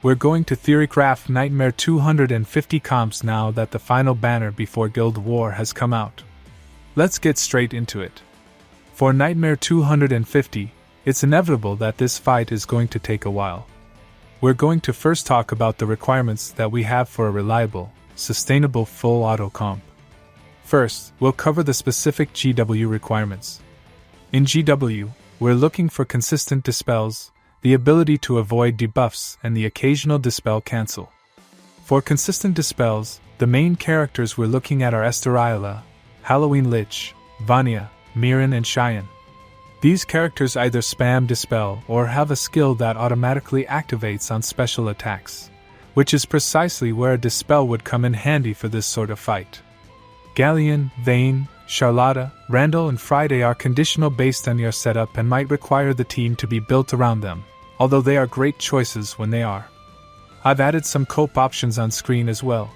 We're going to theorycraft Nightmare 250 comps now that the final banner before Guild War has come out. Let's get straight into it. For Nightmare 250, it's inevitable that this fight is going to take a while. We're going to first talk about the requirements that we have for a reliable, sustainable full auto comp. First, we'll cover the specific GW requirements. In GW, we're looking for consistent dispels, the ability to avoid debuffs, and the occasional dispel cancel. For consistent dispels, the main characters we're looking at are Estorila, Halloween Lich, Vanya, Mirren, and Cheyenne. These characters either spam dispel or have a skill that automatically activates on special attacks, which is precisely where a dispel would come in handy for this sort of fight. Galleon, Vayne, Charlotta, Randall, and Friday are conditional based on your setup and might require the team to be built around them, although they are great choices when they are. I've added some cope options on screen as well.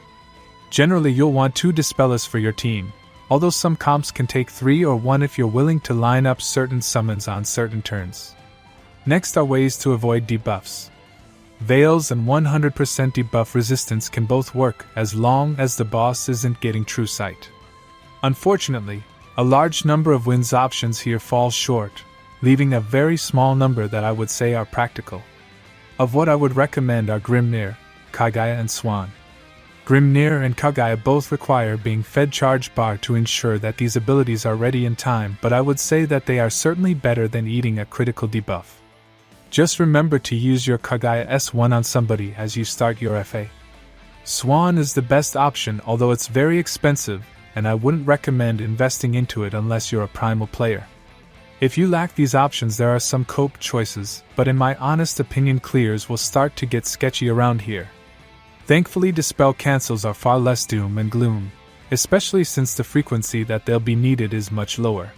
Generally, you'll want 2 dispellers for your team, although some comps can take 3 or 1 if you're willing to line up certain summons on certain turns. Next are ways to avoid debuffs. Veils and 100% debuff resistance can both work as long as the boss isn't getting true sight. Unfortunately, a large number of wins options here fall short, leaving a very small number that I would say are practical. Of what I would recommend are Grimnir, Kaguya, and Swan. Grimnir and Kaguya both require being fed charge bar to ensure that these abilities are ready in time, but I would say that they are certainly better than eating a critical debuff. Just remember to use your Kaguya S1 on somebody as you start your FA. Swan is the best option, although it's very expensive, and I wouldn't recommend investing into it unless you're a primal player. If you lack these options, there are some cope choices, but in my honest opinion, clears will start to get sketchy around here. Thankfully, dispel cancels are far less doom and gloom, especially since the frequency that they'll be needed is much lower.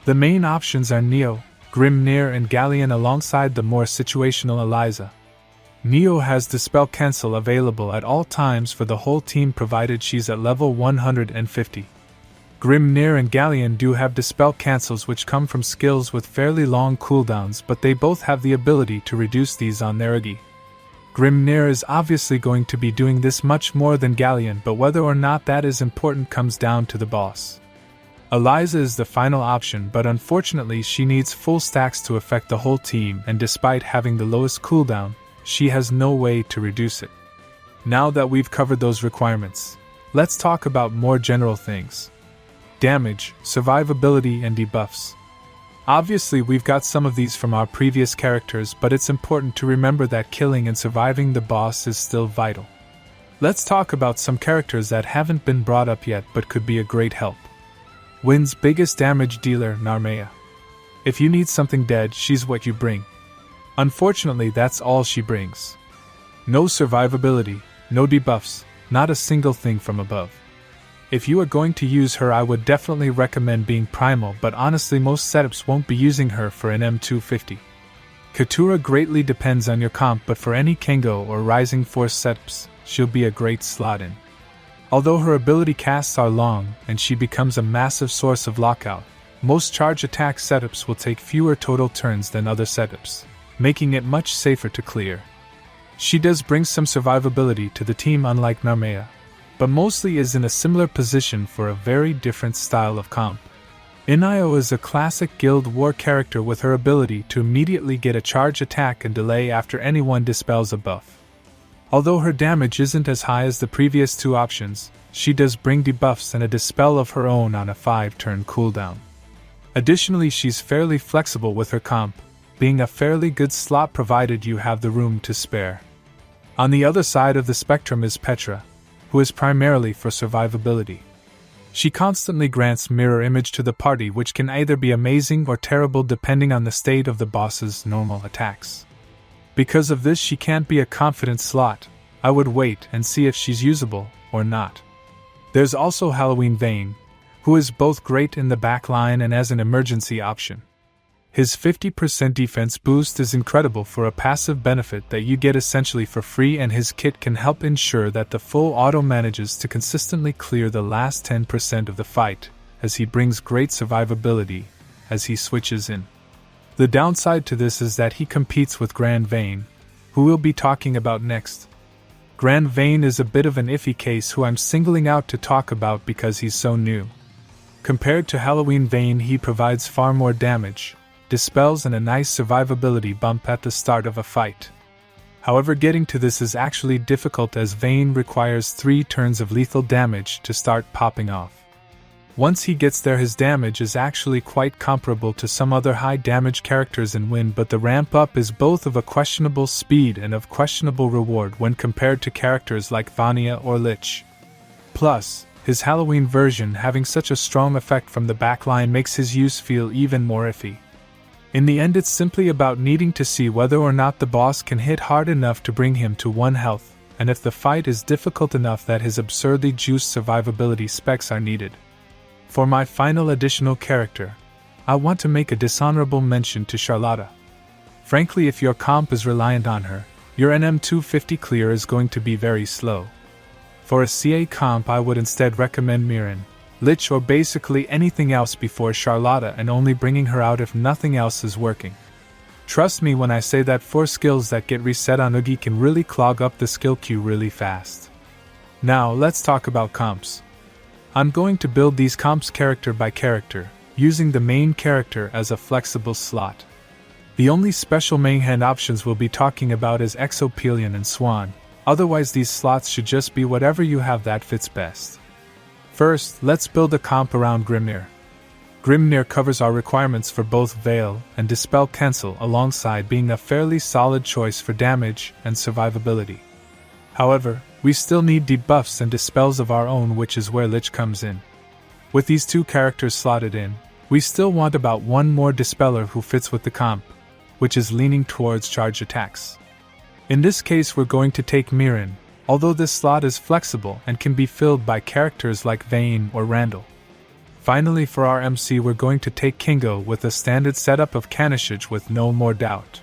The main options are Neo, Grimnir, and Galleon alongside the more situational Eliza. Neo has dispel cancel available at all times for the whole team provided she's at level 150. Grimnir and Galleon do have dispel cancels which come from skills with fairly long cooldowns, but they both have the ability to reduce these on their Agi. Grimnir is obviously going to be doing this much more than Galleon, but whether or not that is important comes down to the boss. Eliza is the final option, but unfortunately she needs full stacks to affect the whole team, and despite having the lowest cooldown, she has no way to reduce it. Now that we've covered those requirements, let's talk about more general things. Damage, survivability, and debuffs. Obviously, we've got some of these from our previous characters, but it's important to remember that killing and surviving the boss is still vital. Let's talk about some characters that haven't been brought up yet but could be a great help. Wynn's biggest damage dealer, Narmea. If you need something dead, she's what you bring. Unfortunately, that's all she brings. No survivability, no debuffs, not a single thing from above. If you are going to use her, I would definitely recommend being primal, but honestly most setups won't be using her for NM250. Katura greatly depends on your comp, but for any Kengo or Rising Force setups, she'll be a great slot in. Although her ability casts are long and she becomes a massive source of lockout, most charge attack setups will take fewer total turns than other setups, making it much safer to clear. She does bring some survivability to the team unlike Narmea, but mostly is in a similar position for a very different style of comp. Inio is a classic Guild War character with her ability to immediately get a charge attack and delay after anyone dispels a buff. Although her damage isn't as high as the previous 2 options, she does bring debuffs and a dispel of her own on a 5-turn cooldown. Additionally, she's fairly flexible with her comp, being a fairly good slot provided you have the room to spare. On the other side of the spectrum is Petra, who is primarily for survivability. She constantly grants mirror image to the party, which can either be amazing or terrible depending on the state of the boss's normal attacks. Because of this, she can't be a confident slot. I would wait and see if she's usable or not. There's also Halloween Vayne, who is both great in the backline and as an emergency option. His 50% defense boost is incredible for a passive benefit that you get essentially for free, and his kit can help ensure that the full auto manages to consistently clear the last 10% of the fight, as he brings great survivability as he switches in. The downside to this is that he competes with Grand Vayne, who we'll be talking about next. Grand Vane is a bit of an iffy case who I'm singling out to talk about because he's so new. Compared to Halloween Vane, he provides far more damage, dispels, and a nice survivability bump at the start of a fight. However, getting to this is actually difficult as Vane requires 3 turns of lethal damage to start popping off. Once he gets there, his damage is actually quite comparable to some other high damage characters in Wind, but the ramp up is both of a questionable speed and of questionable reward when compared to characters like Vanya or Lich. Plus, his Halloween version having such a strong effect from the backline makes his use feel even more iffy. In the end, it's simply about needing to see whether or not the boss can hit hard enough to bring him to 1 health, and if the fight is difficult enough that his absurdly juiced survivability specs are needed. For my final additional character, I want to make a dishonorable mention to Charlotta. Frankly, if your comp is reliant on her, your NM250 clear is going to be very slow. For a CA comp, I would instead recommend Mirren, Lich, or basically anything else before Charlotta, and only bringing her out if nothing else is working. Trust me when I say that 4 skills that get reset on Oogie can really clog up the skill queue really fast. Now, let's talk about comps. I'm going to build these comps character by character, using the main character as a flexible slot. The only special main hand options we'll be talking about is Exopelion and Swan, otherwise these slots should just be whatever you have that fits best. First, let's build a comp around Grimnir. Grimnir covers our requirements for both Veil and Dispel Cancel, alongside being a fairly solid choice for damage and survivability. However, we still need debuffs and dispels of our own, which is where Lich comes in. With these 2 characters slotted in, we still want about 1 more dispeller who fits with the comp, which is leaning towards charge attacks. In this case, we're going to take Mirren, although this slot is flexible and can be filled by characters like Vane or Randall. Finally, for our MC, we're going to take Kingo with a standard setup of Kanishage with no more doubt.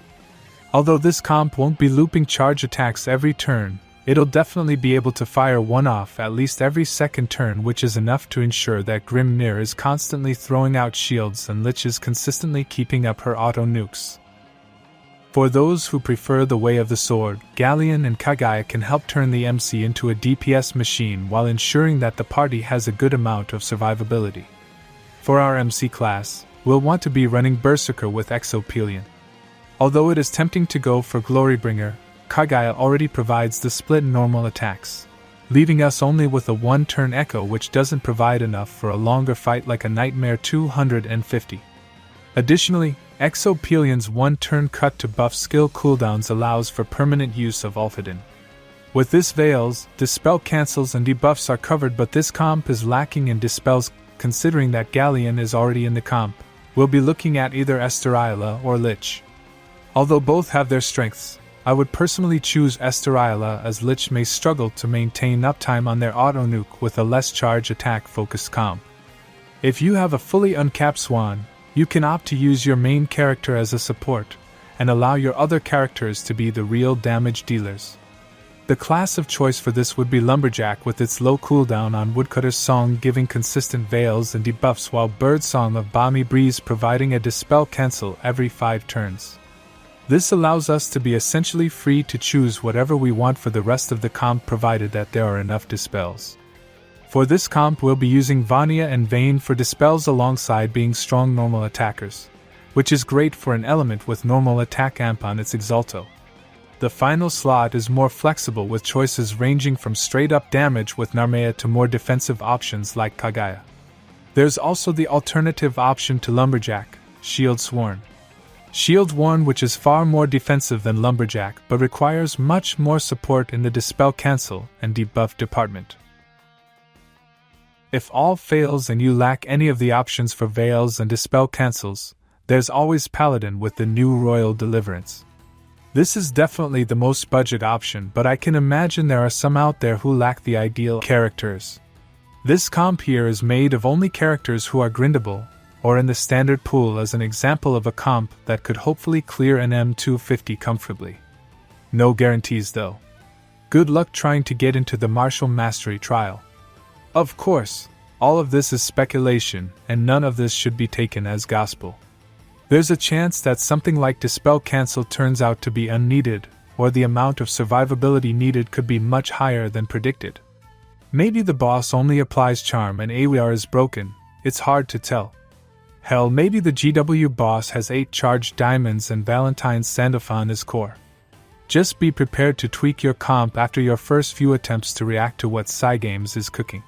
Although this comp won't be looping charge attacks every turn, it'll definitely be able to fire 1 off at least every second turn, which is enough to ensure that Grimnir is constantly throwing out shields and Lich is consistently keeping up her auto nukes. For those who prefer the way of the sword, Galleon and Kagaya can help turn the MC into a DPS machine while ensuring that the party has a good amount of survivability. For our MC class, we'll want to be running Berserker with Exopelion. Although it is tempting to go for Glorybringer, Kagaya already provides the split normal attacks, leaving us only with a 1-turn Echo, which doesn't provide enough for a longer fight like a Nightmare 250. Additionally, Exopelion's 1-turn cut to buff skill cooldowns allows for permanent use of Ulfheden. With this, Veils, Dispel Cancels, and debuffs are covered, but this comp is lacking in dispels. Considering that Galleon is already in the comp, we'll be looking at either Esterila or Lich. Although both have their strengths, I would personally choose Esterila, as Lich may struggle to maintain uptime on their auto-nuke with a less charge attack-focused comp. If you have a fully uncapped Swan, you can opt to use your main character as a support, and allow your other characters to be the real damage dealers. The class of choice for this would be Lumberjack, with its low cooldown on Woodcutter's Song giving consistent veils and debuffs, while Birdsong of Balmy Breeze providing a Dispel Cancel every 5 turns. This allows us to be essentially free to choose whatever we want for the rest of the comp, provided that there are enough dispels. For this comp, we'll be using Vanya and Vane for dispels alongside being strong normal attackers, which is great for an element with normal attack amp on its Exalto. The final slot is more flexible, with choices ranging from straight-up damage with Narmea to more defensive options like Kagaya. There's also the alternative option to Lumberjack, Shield Sworn. Shield Worn, which is far more defensive than Lumberjack but requires much more support in the Dispel Cancel and debuff department. If all fails and you lack any of the options for Veils and Dispel Cancels, there's always Paladin with the new Royal Deliverance. This is definitely the most budget option, but I can imagine there are some out there who lack the ideal characters. This comp here is made of only characters who are grindable, or in the standard pool, as an example of a comp that could hopefully clear an NM250 comfortably. No guarantees though. Good luck trying to get into the Martial Mastery trial. Of course, all of this is speculation, and none of this should be taken as gospel. There's a chance that something like Dispel Cancel turns out to be unneeded, or the amount of survivability needed could be much higher than predicted. Maybe the boss only applies charm and AWR is broken, it's hard to tell. Hell, maybe the GW boss has 8 charged diamonds and Valentine's Sandophon is core. Just be prepared to tweak your comp after your first few attempts to react to what cygames is cooking.